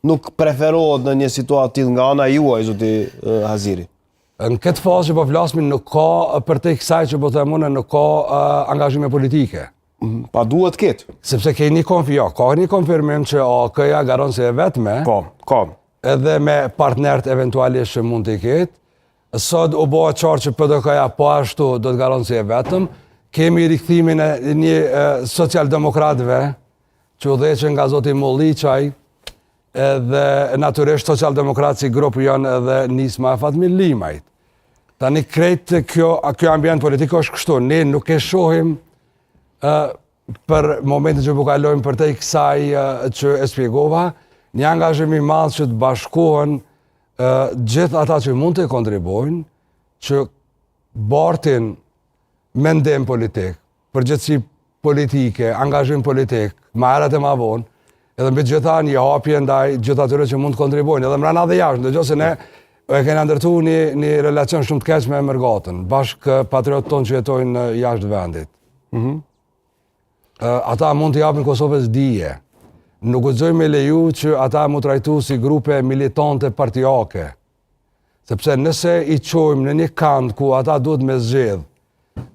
nuk preferohet në një situatë tillë nga ana juaj, zoti Haziri? Në këtë fazë që po flasmin nuk ka për te kësaj që po themune nuk ka angazhime politike. Pa duhet ketë. Sepse ka një konfirmim që AK-ja garon se e vetme. Po, ka. Edhe me partnerët eventualisht që mund të ketë. Sot u bëha qartë që PDK-ja po ashtu do të garon se e vetëm. Kemi rikthimin e një socialdemokratëve që udhëheqen nga zoti Molliçaj, edhe natyrisht socialdemokratë si grup janë edhe nisma e Fatmir Limajt. Tani krejt kjo ambient politik është kështu, ne nuk e shohim për momentin që po kalojmë për te kësaj që e shpjegova, një angazhim i madh që të bashkohen gjithë ata që mund të kontribuojnë, që bartin mendim politik, përgjithësi politike, angazhim politik, ma herët e ma vonë, edhe mbi gjitha një hapje ndaj gjithë atyre që mund të kontribuojnë, edhe mrena dhe jashtë, ndërkohë se ne e kena ndërtu një relacion shumë të keq me Mërgatën, bashkë patriotë tonë që jetojnë jashtë vendit. Ata mund të japin Kosovës dije. Nuk guxoj me leju që ata mu trajtu si grupe militante partijake. Sepse nëse i qojmë në një kand ku ata duhet me zgjedh,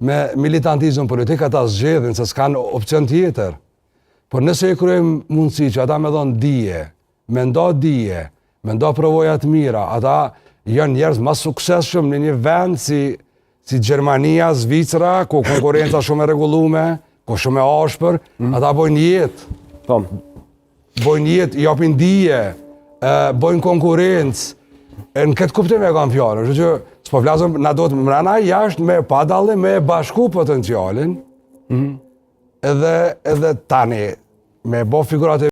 me militantizm politik, ata zgjedhin se s'kan opcion tjetër. Por nëse i kryejmë mundësi që ata me dhonë dije, me ndo provojat mira, ata janë njerëz ma suksesshëm në një vend si Gjermania, Zvicra, ku konkurenca shumë e rregullume, ku shumë e ashpër, ata bojnë jetë. Bojnë jetë, japin dije, bojnë konkurencë. Në këtë kuptim e kam fjalën, që s'po flasëm, na do të mrena jashtë me pa dallim me bashku potencialin, edhe tani, me bo figurat